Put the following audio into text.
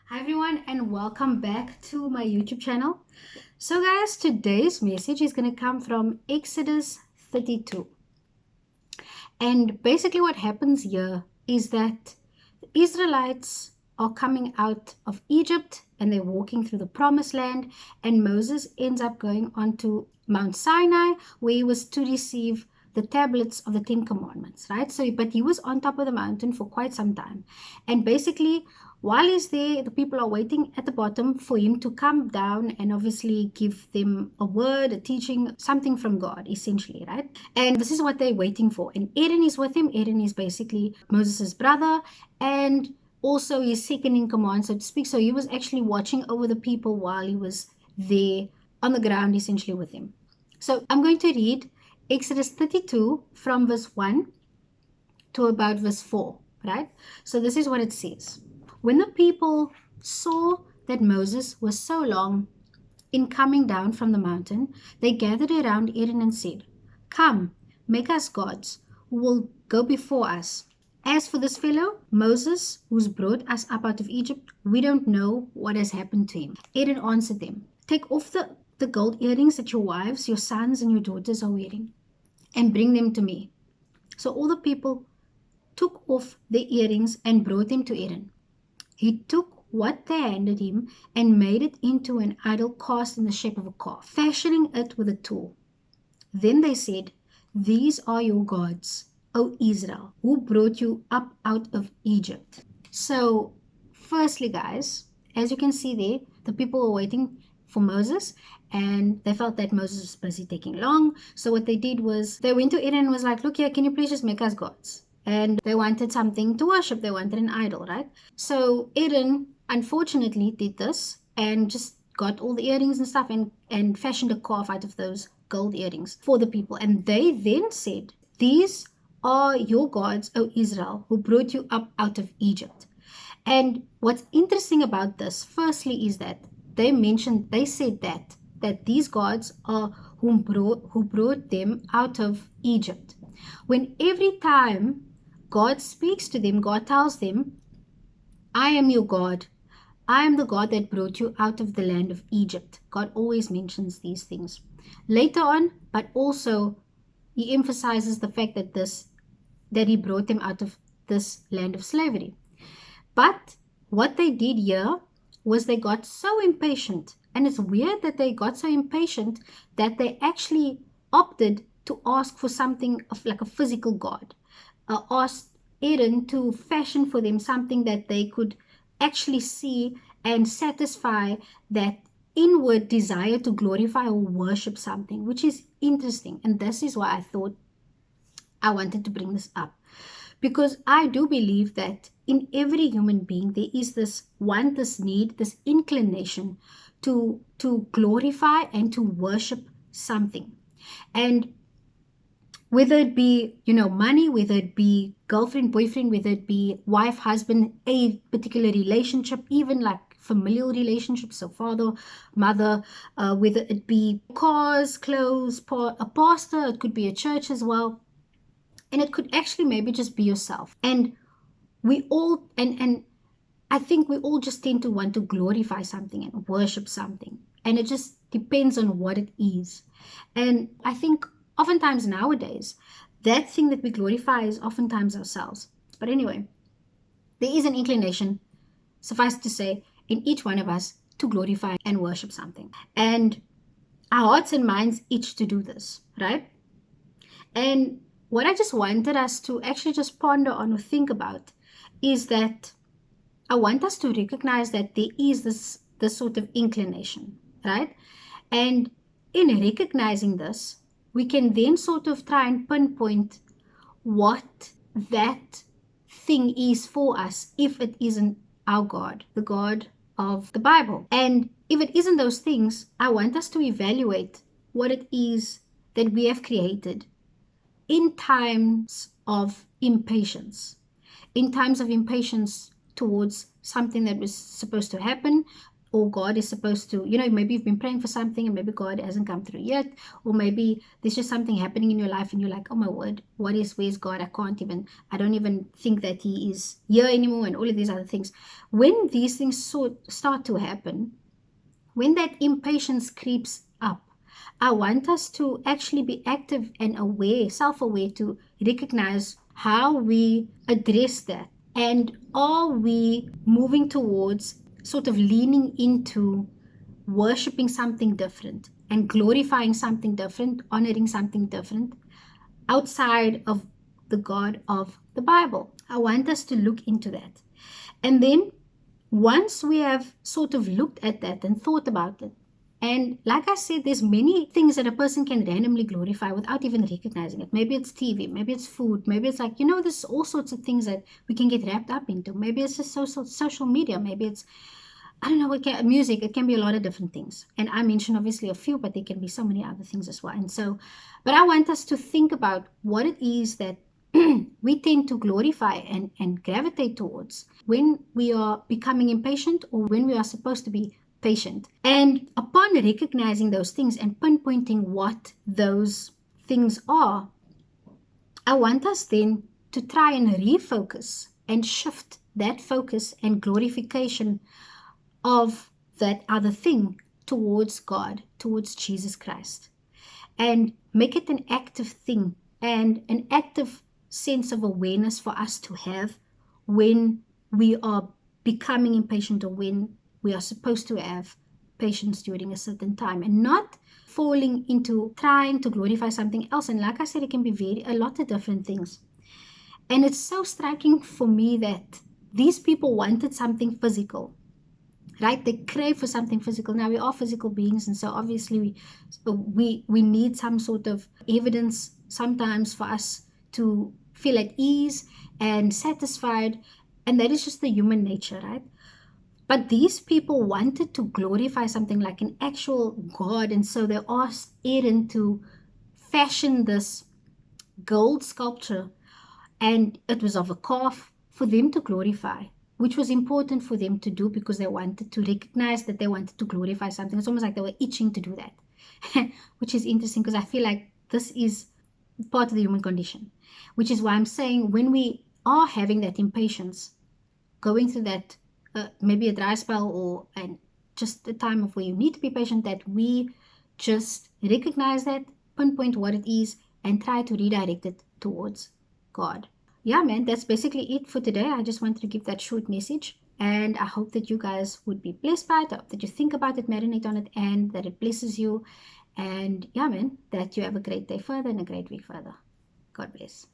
Hi everyone and welcome back to my YouTube channel. So guys, today's message is going to come from Exodus 32. And basically what happens here is that the Israelites are coming out of Egypt and they're walking through the promised land, and Moses ends up going onto Mount Sinai where he was to receive the tablets of the Ten Commandments, right? But he was on top of the mountain for quite some time. And basically, while he's there, the people are waiting at the bottom for him to come down and obviously give them a word, a teaching, something from God, essentially, right? And this is what they're waiting for. And Aaron is with him. Aaron is basically Moses' brother and also his second in command, so to speak. So he was actually watching over the people while he was there on the ground, essentially, with him. So I'm going to read Exodus 32 from verse 1 to about verse 4, right? So this is what it says. When the people saw that Moses was so long in coming down from the mountain, they gathered around Aaron and said, "Come, make us gods who will go before us. As for this fellow, Moses, who's brought us up out of Egypt, we don't know what has happened to him." Aaron answered them, "Take off the gold earrings that your wives, your sons, and your daughters are wearing, and bring them to me." So all the people took off their earrings and brought them to Aaron. He took what they handed him and made it into an idol cast in the shape of a calf, fashioning it with a tool. Then they said, "These are your gods, O Israel, who brought you up out of Egypt." So, firstly, guys, as you can see there, the people were waiting for Moses and they felt that Moses was busy taking long. So what they did was they went to Aaron and was like, "Look here, can you please just make us gods?" And they wanted something to worship. They wanted an idol, right? So Aaron, unfortunately, did this and just got all the earrings and stuff and fashioned a calf out of those gold earrings for the people. And they then said, "These are your gods, O Israel, who brought you up out of Egypt." And what's interesting about this, firstly, is that they said that these gods are who brought them out of Egypt. When every time God speaks to them, God tells them, "I am your God. I am the God that brought you out of the land of Egypt." God always mentions these things later on, but also he emphasizes the fact that he brought them out of this land of slavery. But what they did here was they got so impatient, and it's weird that they got so impatient that they actually opted to ask for something of like a physical god, asked Aaron to fashion for them something that they could actually see and satisfy that inward desire to glorify or worship something, which is interesting. And this is why I thought I wanted to bring this up, because I do believe that in every human being there is this want, this need, this inclination to glorify and to worship something. And whether it be, money, whether it be girlfriend, boyfriend, whether it be wife, husband, a particular relationship, even like familial relationships, so father, mother, whether it be cars, clothes, a pastor, it could be a church as well. And it could actually maybe just be yourself. And we all, and I think we all just tend to want to glorify something and worship something. And it just depends on what it is. And I think oftentimes nowadays, that thing that we glorify is oftentimes ourselves. But anyway, there is an inclination, suffice to say, in each one of us to glorify and worship something. And our hearts and minds itch to do this, right? And what I just wanted us to actually just ponder on or think about is that I want us to recognize that there is this sort of inclination, right? And in recognizing this, we can then sort of try and pinpoint what that thing is for us if it isn't our God, the God of the Bible. And if it isn't those things, I want us to evaluate what it is that we have created in times of impatience towards something that was supposed to happen, or God is supposed to, maybe you've been praying for something and maybe God hasn't come through yet, or maybe there's just something happening in your life and you're like, oh my word, where's God? I don't even think that he is here anymore, and all of these other things. When these things start to happen, when that impatience creeps up, I want us to actually be active and aware, self-aware, to recognize how we address that. And are we moving towards sort of leaning into worshiping something different and glorifying something different, honoring something different outside of the God of the Bible? I want us to look into that. And then once we have sort of looked at that and thought about it, and like I said, there's many things that a person can randomly glorify without even recognizing it. Maybe it's TV, maybe it's food, maybe it's like, there's all sorts of things that we can get wrapped up into. Maybe it's just social media, maybe it's, I don't know, music. It can be a lot of different things. And I mentioned obviously a few, but there can be so many other things as well. And so, but I want us to think about what it is that we tend to glorify and gravitate towards when we are becoming impatient or when we are supposed to be patient. And upon recognizing those things and pinpointing what those things are, I want us then to try and refocus and shift that focus and glorification of that other thing towards God, towards Jesus Christ, and make it an active thing and an active sense of awareness for us to have when we are becoming impatient or when we are supposed to have patience during a certain time, and not falling into trying to glorify something else. And like I said, it can be a lot of different things. And it's so striking for me that these people wanted something physical, right? They crave for something physical. Now, we are physical beings, and so obviously we need some sort of evidence sometimes for us to feel at ease and satisfied, and that is just the human nature, right? But these people wanted to glorify something like an actual God, and so they asked Aaron to fashion this gold sculpture, and it was of a calf for them to glorify, which was important for them to do because they wanted to recognize that they wanted to glorify something. It's almost like they were itching to do that, which is interesting because I feel like this is part of the human condition, which is why I'm saying when we are having that impatience, going through that maybe a dry spell or and just a time of where you need to be patient, that we just recognize that, pinpoint what it is, and try to redirect it towards God. Yeah, man, that's basically it for today. I just wanted to give that short message, and I hope that you guys would be blessed by it, that you think about it, marinate on it, and that it blesses you. And yeah, man, that you have a great day further and a great week further. God bless.